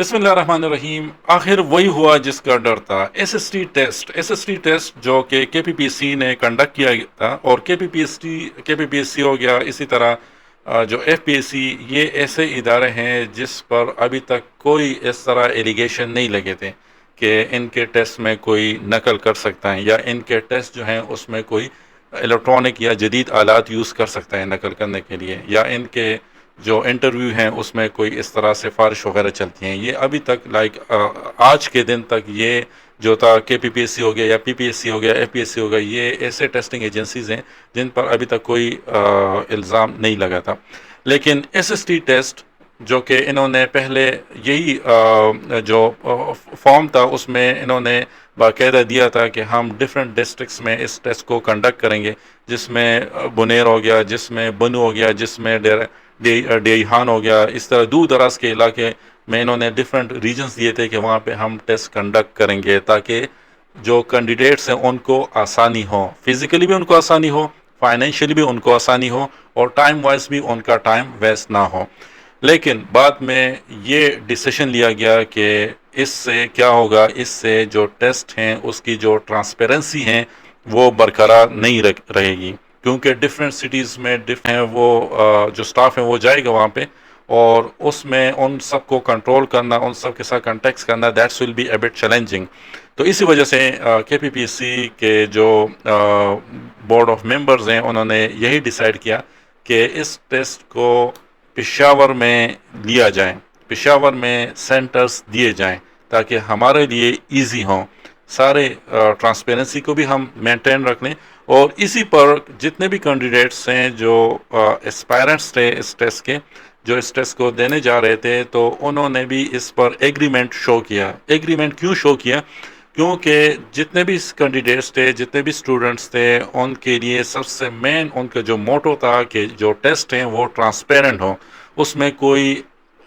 بسم اللہ الرحمن الرحیم. آخر وہی ہوا جس کا ڈر تھا. ایس ایس ٹی ٹیسٹ جو کہ کے پی پی سی نے کنڈکٹ کیا تھا، اور کے پی پی ایس سی ہو گیا، اسی طرح جو ایف پی ایس سی، یہ ایسے ادارے ہیں جس پر ابھی تک کوئی اس طرح ایلیگیشن نہیں لگے تھے کہ ان کے ٹیسٹ میں کوئی نقل کر سکتا ہے، یا ان کے ٹیسٹ جو ہیں اس میں کوئی الیکٹرانک یا جدید آلات یوز کر سکتا ہے نقل کرنے کے لیے، یا ان کے جو انٹرویو ہیں اس میں کوئی اس طرح سفارش وغیرہ چلتی ہیں. یہ ابھی تک آج کے دن تک یہ جو تھا کے پی پی ایس سی ہو گیا، یا پی پی ایس سی ہو گیا، ایف پی ایس سی ہو گیا، یہ ایسے ٹیسٹنگ ایجنسیز ہیں جن پر ابھی تک کوئی الزام نہیں لگا تھا. لیکن ایس ایس ٹی ٹیسٹ جو کہ انہوں نے پہلے یہی جو فارم تھا اس میں انہوں نے باقاعدہ دیا تھا کہ ہم ڈفرینٹ ڈسٹرکٹس میں اس ٹیسٹ کو کنڈکٹ کریں گے، جس میں بنیر ہو گیا، جس میں بنو ہو گیا، جس میں ڈیہان ہو گیا. اس طرح دور دراز کے علاقے میں انہوں نے ڈفرینٹ ریجنز دیے تھے کہ وہاں پہ ہم ٹیسٹ کنڈکٹ کریں گے، تاکہ جو کینڈیڈیٹس ہیں ان کو آسانی ہو، فزیکلی بھی ان کو آسانی ہو، فائنینشلی بھی ان کو آسانی ہو، اور ٹائم وائز بھی ان کا ٹائم ویسٹ نہ ہو. لیکن بعد میں یہ ڈیسیشن لیا گیا کہ اس سے کیا ہوگا، اس سے جو ٹیسٹ ہیں اس کی جو ٹرانسپیرنسی ہیں وہ برقرار نہیں رہے گی، کیونکہ ڈفرینٹ سٹیز میں ہیں وہ جو سٹاف ہیں وہ جائے گا وہاں پہ، اور اس میں ان سب کو کنٹرول کرنا، ان سب کے ساتھ کنٹیکس کرنا، that's will be a bit challenging. تو اسی وجہ سے کے پی پی سی کے جو بورڈ آف ممبرز ہیں انہوں نے یہی ڈیسائیڈ کیا کہ اس ٹیسٹ کو پشاور میں لیا جائے، پشاور میں سینٹرز دیے جائیں، تاکہ ہمارے لیے ایزی ہوں، سارے ٹرانسپیرنسی کو بھی ہم مینٹین رکھ لیں. اور اسی پر جتنے بھی کینڈیڈیٹس ہیں جو اسپائرنٹس تھے اس ٹیسٹ کے، جو اس ٹیسٹ کو دینے جا رہے تھے، تو انہوں نے بھی اس پر ایگریمنٹ شو کیا. ایگریمنٹ کیوں شو کیا؟ کیونکہ جتنے بھی کینڈیڈیٹس تھے، جتنے بھی اسٹوڈنٹس تھے، ان کے لیے سب سے مین ان کا جو موٹو تھا کہ جو ٹیسٹ ہیں وہ ٹرانسپیرنٹ ہوں، اس میں کوئی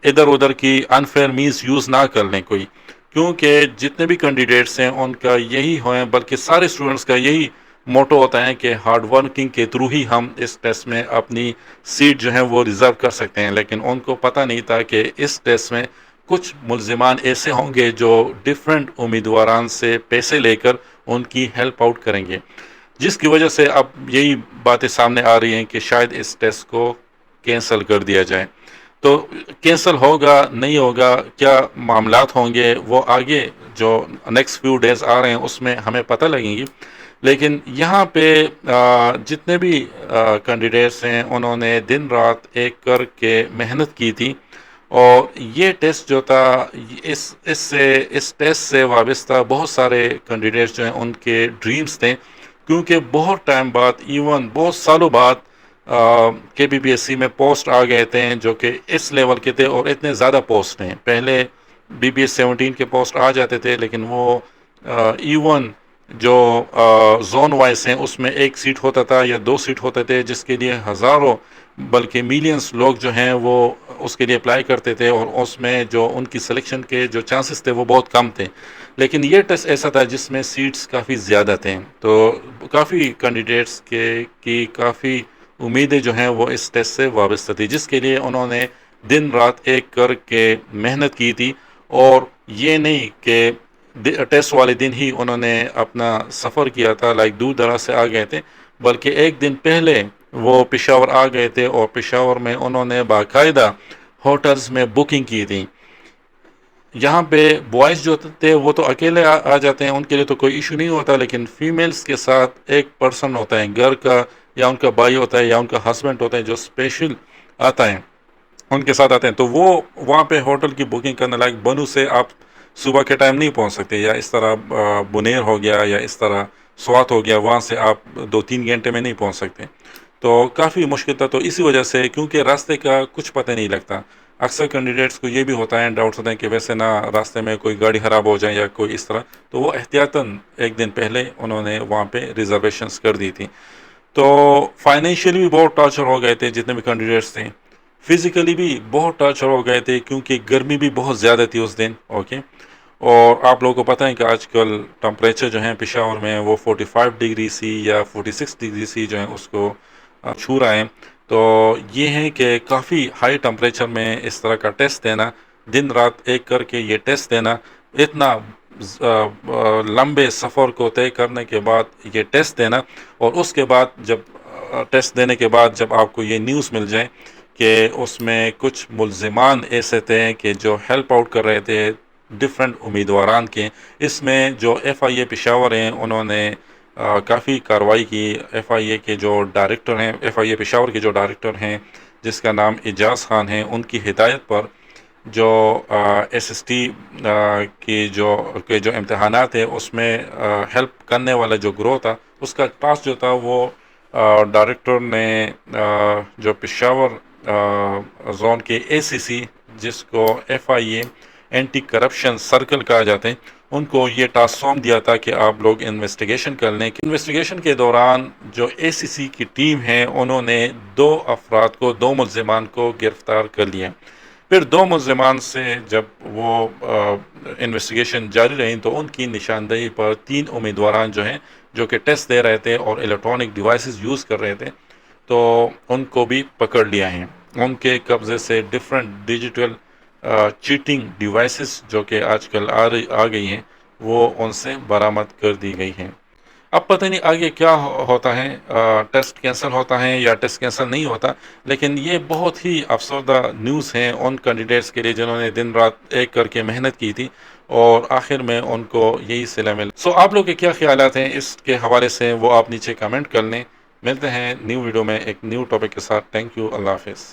ادھر ادھر کی انفیئر مینس یوز نہ کر لیں کوئی. کیونکہ جتنے بھی کینڈیڈیٹس ہیں ان کا یہی ہوئے، بلکہ سارے اسٹوڈنٹس کا یہی موٹو ہوتا ہے کہ ہارڈ ورکنگ کے تھرو ہی ہم اس ٹیسٹ میں اپنی سیٹ جو ہے وہ ریزرو کر سکتے ہیں. لیکن ان کو پتہ نہیں تھا کہ اس ٹیسٹ میں کچھ ملزمان ایسے ہوں گے جو ڈفرینٹ امیدواران سے پیسے لے کر ان کی ہیلپ آؤٹ کریں گے، جس کی وجہ سے اب یہی باتیں سامنے آ رہی ہیں کہ شاید اس ٹیسٹ کو کینسل کر دیا جائے. تو کینسل ہوگا نہیں ہوگا، کیا معاملات ہوں گے، وہ آگے جو نیکسٹ فیو ڈیز آ رہے ہیں اس میں ہمیں پتہ لگیں گی. لیکن یہاں پہ جتنے بھی کینڈیڈیٹس ہیں انہوں نے دن رات ایک کر کے محنت کی تھی، اور یہ ٹیسٹ جو تھا اس ٹیسٹ سے وابستہ بہت سارے کینڈیڈیٹس جو ہیں ان کے ڈریمز تھے، کیونکہ بہت ٹائم بعد، ایون بہت سالوں بعد کے پی پی ایس سی میں پوسٹ آ گئے تھے جو کہ اس لیول کے تھے، اور اتنے زیادہ پوسٹ ہیں. پہلے بی بی ایس 17 کے پوسٹ آ جاتے تھے، لیکن وہ ایون جو زون وائز ہیں اس میں ایک سیٹ ہوتا تھا یا دو سیٹ ہوتے تھے، جس کے لیے ہزاروں بلکہ ملینز لوگ جو ہیں وہ اس کے لیے اپلائی کرتے تھے، اور اس میں جو ان کی سلیکشن کے جو چانسز تھے وہ بہت کم تھے. لیکن یہ ٹیسٹ ایسا تھا جس میں سیٹس کافی زیادہ تھیں، تو کافی کینڈیڈیٹس کی کافی امیدیں جو ہیں وہ اس ٹیسٹ سے وابستہ تھی، جس کے لیے انہوں نے دن رات ایک کر کے محنت کی تھی. اور یہ نہیں کہ ٹیسٹ والے دن ہی انہوں نے اپنا سفر کیا تھا، دور دراز سے آ گئے تھے، بلکہ ایک دن پہلے وہ پشاور آ گئے تھے، اور پشاور میں انہوں نے باقاعدہ ہوٹلز میں بکنگ کی تھی. یہاں پہ بوائز جو تھے وہ تو اکیلے آ جاتے ہیں، ان کے لیے تو کوئی ایشو نہیں ہوتا، لیکن فیمیلز کے ساتھ ایک پرسن ہوتا ہے گھر کا، یا ان کا بھائی ہوتا ہے، یا ان کا ہسبینڈ ہوتا ہے جو اسپیشل آتا ہے، ان کے ساتھ آتے ہیں. تو وہ وہاں پہ ہوٹل کی بکنگ کرنا، بنو سے آپ صبح کے ٹائم نہیں پہنچ سکتے، یا اس طرح بنیر ہو گیا، یا اس طرح سوات ہو گیا، وہاں سے آپ 2-3 گھنٹے میں نہیں پہنچ سکتے. تو کافی مشکل تھا. تو اسی وجہ سے، کیونکہ راستے کا کچھ پتہ نہیں لگتا، اکثر کینڈیڈیٹس کو یہ بھی ہوتا ہے، ڈاؤٹس ہوتے ہیں کہ ویسے نہ راستے میں کوئی گاڑی خراب ہو جائے یا کوئی اس طرح، تو وہ احتیاطاً ایک دن پہلے انہوں نے وہاں پہ ریزرویشنز کر دی تھی. تو فائنینشیلی بھی بہت ٹارچر ہو گئے تھے جتنے بھی کینڈیڈیٹس تھے، فزیکلی بھی بہت ٹارچر ہو گئے تھے، کیونکہ گرمی بھی بہت زیادہ تھی اس دن. اوکے. اور آپ لوگوں کو پتہ ہے کہ آج کل ٹمپریچر جو ہیں پشاور میں وہ 45 ڈگری سی یا 46 ڈگری سی جو ہیں اس کو چھو رہا ہے. تو یہ ہے کہ کافی ہائی ٹمپریچر میں اس طرح کا ٹیسٹ دینا دن رات ایک کر کے یہ ٹیسٹ دینا، اتنا لمبے سفر کو طے کرنے کے بعد یہ ٹیسٹ دینا، اور اس کے بعد جب ٹیسٹ دینے کے بعد جب آپ کو یہ نیوز مل جائے کہ اس میں کچھ ملزمان ایسے تھے کہ جو ہیلپ آؤٹ کر رہے تھے ڈفرینٹ امیدواران کے، اس میں جو ایف آئی اے پشاور ہیں انہوں نے کافی کارروائی کی۔ ایف آئی اے کے جو ڈائریکٹر ہیں، ایف آئی اے پشاور کے جو ڈائریکٹر ہیں جس کا نام اعجاز خان ہے، ان کی ہدایت پر جو ایس ایس ٹی کے جو امتحانات ہیں اس میں ہیلپ کرنے والا جو گروہ تھا، اس کا ٹاسک جو تھا وہ ڈائریکٹر نے جو پشاور زون کے اے سی سی، جس کو ایف آئی اے اینٹی کرپشن سرکل کہا جاتے ہیں، ان کو یہ ٹاسک سونپ دیا تھا کہ آپ لوگ انویسٹیگیشن کر لیں۔ انویسٹیگیشن کے دوران جو اے سی سی کی ٹیم ہے انہوں نے 2 ملزمان کو گرفتار کر لیا۔ پھر 2 ملزمان سے جب وہ انویسٹیگیشن جاری رہی تو ان کی نشاندہی پر 3 امیدواران جو ہیں جو کہ ٹیسٹ دے رہے تھے اور الیکٹرانک ڈیوائسز یوز کر رہے تھے، تو ان کو بھی پکڑ لیا ہے۔ ان کے قبضے سے ڈفرینٹ ڈیجیٹل چیٹنگ ڈیوائسز جو کہ آج کل آ گئی ہیں، وہ ان سے برآمد کر دی گئی ہیں۔ اب پتہ نہیں آگے کیا ہوتا ہے، ٹیسٹ کینسل ہوتا ہے یا ٹیسٹ کینسل نہیں ہوتا، لیکن یہ بہت ہی افسردہ نیوز ہیں ان کینڈیڈیٹس کے لیے جنہوں نے دن رات ایک کر کے محنت کی تھی اور آخر میں ان کو یہی صلہ ملا۔ آپ لوگ کے کیا خیالات ہیں اس کے حوالے سے، وہ آپ نیچے کمنٹ کر لیں۔ ملتے ہیں نیو ویڈیو میں ایک نیو ٹاپک کے ساتھ۔ تھینک یو، اللہ حافظ۔